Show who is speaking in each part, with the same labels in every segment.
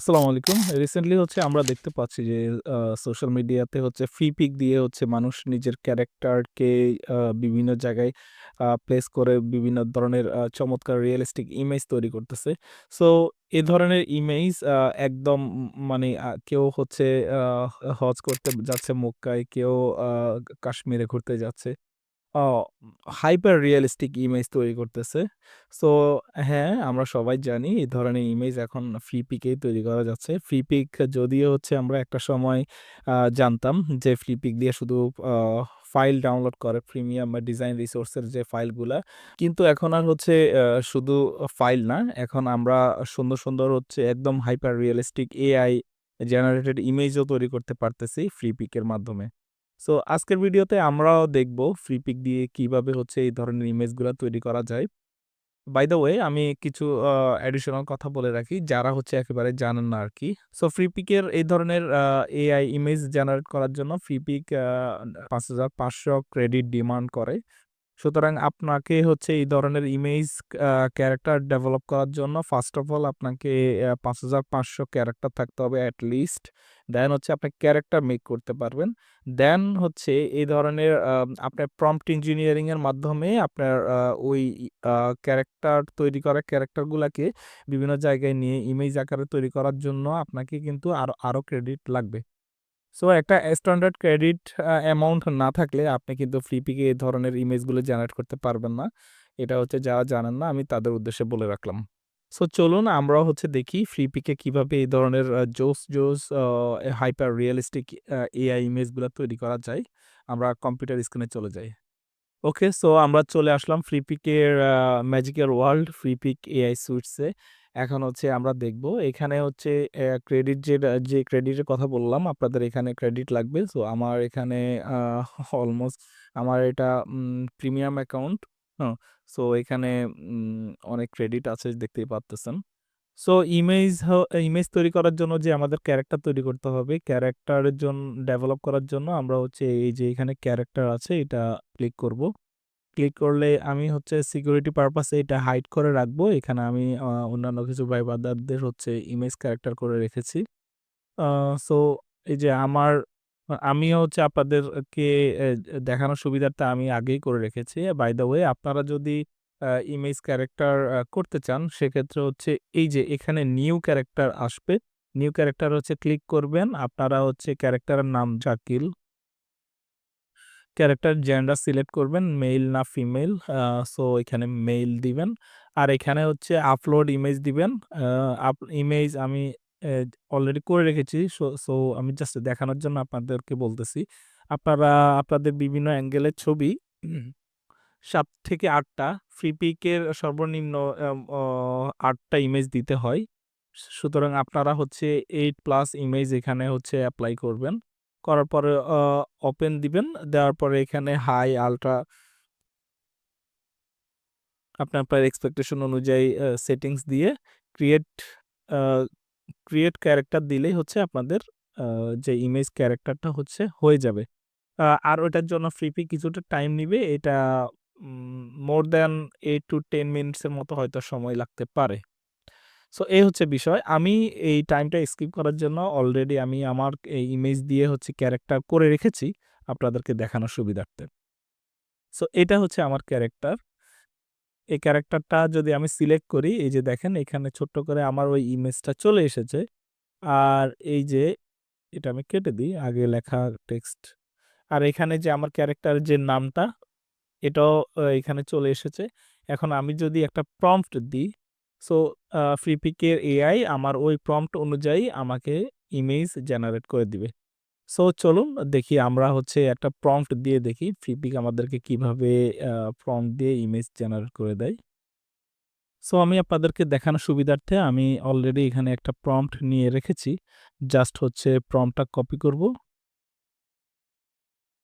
Speaker 1: আসসালামু আলাইকুম। রিসেন্টলি আমরা দেখতে পাচ্ছি যে সোশ্যাল মিডিয়াতে ফ্রি পিক দিয়ে মানুষ নিজের ক্যারেক্টারকে বিভিন্ন জায়গায় প্লেস করে বিভিন্ন ধরনের চমৎকার রিয়ালিস্টিক ইমেজ তৈরি করতেছে। সো এ ধরনের ইমেজ একদম মানে কেউ আ হজ করতে যাচ্ছে মক্কায়, কেউ আ কাশ্মীরে ঘুরতে যাচ্ছে। অ হাইপার রিয়ালিস্টিক ইমেজ তৈরি করতেছে। সো হ্যাঁ, আমরা সবাই জানি এই ধরনের ইমেজ এখন ফ্রি পিকেই তৈরি করা যাচ্ছে। ফ্রি পিক যদিও আমরা একটা সময় জানতাম যে ফ্রি পিক দিয়ে শুধু আ ফাইল ডাউনলোড করে প্রিমিয়াম বা ডিজাইন রিসোর্স এর যে ফাইলগুলা। কিন্তু এখন আর শুধু ফাইল না, এখন আমরা সুন্দর একদম হাইপার রিয়ালিস্টিক এআই জেনারেটেড ইমেজও তৈরি করতে পারতেছি ফ্রি পিকের মাধ্যমে। সো আজকের ভিডিওতে আমরাও দেখব ফ্রি পিক দিয়ে কিভাবে এই ধরনের ইমেজগুলা তৈরি করা যায়। বাই দ্য ওয়ে আমি কিছু অ্যাডিশনাল কথা বলে রাখি যারা একেবারে জানেন না আরকি। সো ফ্রি পিকের এই ধরনের এআই ইমেজ জেনারেট করার জন্য ফ্রি পিক ৫,৫০০ ক্রেডিট ডিমান্ড করে। সুতরাং আপনাকে এই ধরনের ইমেজ ক্যারেক্টার ডেভেলপ করার জন্য ফার্স্ট অফ অল আপনাকে ৫,৫০০ ক্যারেক্টার থাকতে হবে এট লিস্ট। দেন আপনি ক্যারেক্টার মেক করতে পারবেন। দেন এই ধরনের আপনার প্রম্পট ইঞ্জিনিয়ারিং এর মাধ্যমে আপনার ওই আ ক্যারেক্টার তৈরি করা ক্যারেক্টারগুলাকে বিভিন্ন জায়গায় নিয়ে ইমেজ আকারে তৈরি করার জন্য আপনাকে কিন্তু আরো ক্রেডিট লাগবে। সো একটা স্ট্যান্ডার্ড ক্রেডিট অ্যামাউন্ট না থাকলে আপনি কিন্তু ফ্লিপিকে এই ধরনের ইমেজগুলো জেনারেট করতে পারবেন না। এটা যারা জানেন না আমি তাদের উদ্দেশ্যে বলে রাখলাম। সো চলুন আমরাও দেখি ফ্লিপিকে কিভাবে এই ধরনের জোস হাইপার রিয়ালিস্টিক এআই ইমেজগুলা তৈরি করা যায়। আমরা কম্পিউটার স্ক্রিনে চলে যাই। ওকে, সো আমরা চলে আসলাম ফ্লিপিকের ম্যাজিকের ওয়ার্ল্ড ফ্লিপিক এআই সুইটস এ। এখন আমরা দেখব এখানে ক্রেডিট যে ক্রেডিটের কথা বললাম আপনাদের এখানে ক্রেডিট লাগবে। সো আমার এখানে অলমোস্ট আমার এটা প্রিমিয়াম অ্যাকাউন্ট। হ্যাঁ? সো এখানে অনেক ক্রেডিট আছে দেখতেই পারতেছেন। সো ইমেজ তৈরি করার জন্য যে আমাদের ক্যারেক্টার তৈরি করতে হবে, ক্যারেক্টারের ডেভেলপ করার জন্য আমরা এই যে এখানে ক্যারেক্টার আছে এটা ক্লিক করব। ক্লিক করলে আমি সিকিউরিটি পারপাস এ এটা হাইড করে রাখবো। এখানে আমি অন্যান্য কিছু ভাই ব্রাদারদের ইমেজ ক্যারেক্টার করে রেখেছি। আ সো এই যে আমিও আপনাদেরকে দেখানোর সুবিধার্থে আমি আগেই করে রেখেছি। বাই দ্য ওয়ে আপনারা যদি ইমেজ ক্যারেক্টার করতে চান সেক্ষেত্রে এই যে এখানে নিউ ক্যারেক্টার আসবে। নিউ ক্যারেক্টার ক্লিক করবেন। আপনারা ক্যারেক্টারের নাম জাকিল। ক্যারেক্টার জেন্ডার সিলেক্ট করবেন, মেইল না ফিমেল। সো এখানে মেইল দিবেন। আর এখানে আপলোড ইমেজ দিবেন। আ ইমেজ আমি এ অলরেডি করে রেখেছি। সো আমি জাস্ট দেখানোর জন্য আপনাদেরকে বলতেছি। আপনারা আপনাদের বিভিন্ন অ্যাঙ্গেলের ছবি ৭ থেকে ৮ টা ফ্রি পিকের সর্বনিম্ন এম অ ৮ টা ইমেজ দিতে হয়। সুতরাং আপনারা ৮ প্লাস ইমেজ এখানে এপ্লাই করবেন। করার পরে ওপেন দিবেন। দেওয়ার পরে এখানে হাই, আল্ট্রা আপনার এক্সপেকটেশন অনুযায়ী সেটিংস দিয়ে ক্রিয়েট আ ক্রিয়েট ক্যারেক্টার দিলেই আপনাদের আ যে ইমেজ ক্যারেক্টারটা হয়ে যাবে। আর ওটার জন্য ফ্রিপি কিছুটা টাইম নিবে। এটা মোর দ্যান 8 to 10 মিনিটস এর মতো হয়তো সময় লাগতে পারে। সো এই বিষয়। আমি এই টাইমটা স্কিপ করার জন্য অলরেডি আমি আমার এই ইমেজ দিয়ে ক্যারেক্টার করে রেখেছি আপনাদেরকে দেখানোর সুবিধার্থে। সো এটা আমার ক্যারেক্টার। এই ক্যারেক্টারটা যদি আমি সিলেক্ট করি, এই যে দেখেন এখানে ছোট্ট করে আমার ওই ইমেজটা চলে এসেছে। আর এই যে এটা আমি কেটে দিই, আগে লেখা টেক্সট। আর এখানে যে আমার ক্যারেক্টারের যে নামটা এটাও এখানে চলে এসেছে। এখন আমি যদি একটা প্রম্পট দিই, সো ফ্রিপিকের এআই আমার ওই প্রম্পট অনুযায়ী আমাকে ইমেজ জেনারেট করে দিবে। সো চলুন দেখি আমরা একটা প্রম্পট দিয়ে দেখি ফ্রিপিক আমাদেরকে কিভাবে আ প্রম্পট দিয়ে ইমেজ জেনারেট করে দেয়। সো আমি আপনাদেরকে দেখানোর সুবিধার্থে আমি অলরেডি এখানে একটা প্রম্পট নিয়ে রেখেছি। জাস্ট প্রম্পটটা কপি করব।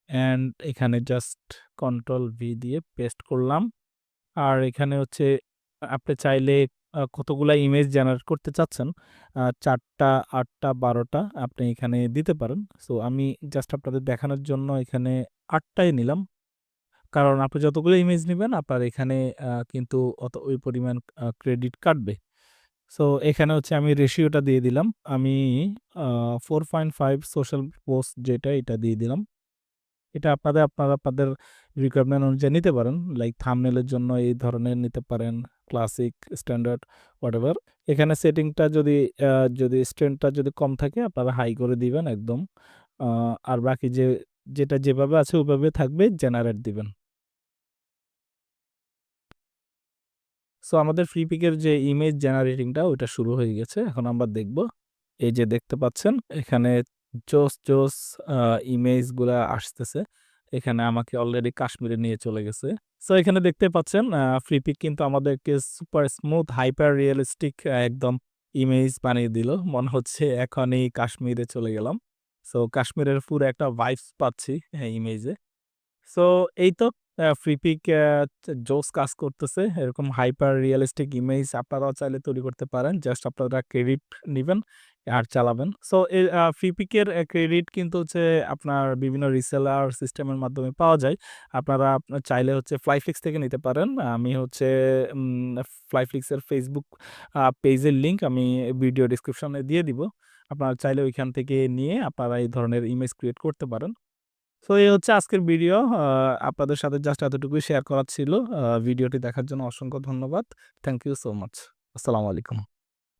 Speaker 1: অ্যান্ড এখানে জাস্ট কন্ট্রোল ভি দিয়ে পেস্ট করলাম। আর এখানে আপনি চাইলে কতগুলা ইমেজ জেনারেট করতে চাচ্ছেন, ৪ টা, ৮ টা, ১২ টা আপনি এখানে দিতে পারেন। সো আমি জাস্ট আপনাদের দেখানোর জন্য এখানে ৮ টাই নিলাম। কারণ আপনি যতগুলো ইমেজ নিবেন আপনার এখানে কিন্তু ওই পরিমাণ ক্রেডিট কাটবে। সো এখানে হচ্ছে আমি রেশিওটা দিয়ে দিলাম। আমি 4.5 সোশ্যাল পোস্ট যেটা এটা দিয়ে দিলাম। এটা আপনারা আপনাদের রিকোয়ারমেন্ট অনুযায়ী নিতে পারেন। লাইক থাম্বনেইলের জন্য এই ধরনের নিতে পারেন, ক্লাসিক, স্ট্যান্ডার্ড, হোয়াটএভার। এখানে সেটিংটা যদি স্ট্রেংথটা যদি কম থাকে আপনারা হাই করে দিবেন একদম। আর বাকি যেটা যেভাবে আছে ওভাবে থাকবে, জেনারেট দিবেন। সো আমাদের ফ্রি পিকের যে ইমেজ জেনারেটিংটা ওইটা শুরু হয়ে গেছে। এখন আমরা দেখব। এই যে দেখতে পাচ্ছেন এখানে জোস ইমেজগুলা আসতেছে। এখানে আমাকে অলরেডি কাশ্মীরে নিয়ে চলে গেছে। সো এখানে দেখতে পাচ্ছেন ফ্রি পিক কিন্তু আমাদেরকে সুপার স্মুথ হাইপার রিয়েলিস্টিক একদম ইমেজ বানিয়ে দিল। মনে হচ্ছে এখনই কাশ্মীরে চলে গেলাম। সো কাশ্মীরের পুরো একটা ভাইবস পাচ্ছি ইমেজে। সো এই তো ফ্রি পিক জোস কাজ করতেছে। এরকম হাইপার রিয়ালিস্টিক ইমেজ আপনারাও চাইলে তৈরি করতে পারেন। জাস্ট আপনারা ক্রেডিট নিবেন আর চালাবেন। সো এই ফ্রি পিকের ক্রেডিট কিন্তু হচ্ছে আপনার বিভিন্ন রিসেলার সিস্টেমের মাধ্যমে পাওয়া যায়। আপনারা চাইলে হচ্ছে ফ্লাইফ্লিক্স থেকে নিতে পারেন। আমি হচ্ছে ফ্লাইফ্লিক্সের ফেসবুক পেজের লিংক আমি ভিডিও ডেসক্রিপশনে দিয়ে দিব। আপনারা চাইলে ওইখান থেকে নিয়ে আপনারা এই ধরনের ইমেজ ক্রিয়েট করতে পারেন। সো এই হচ্ছে আজকের ভিডিও। আপনাদের সাথে জাস্ট এতটুকুই শেয়ার করার ছিল। ভিডিওটি দেখার জন্য অসংখ্য ধন্যবাদ। Thank you so much. আসসালামু আলাইকুম।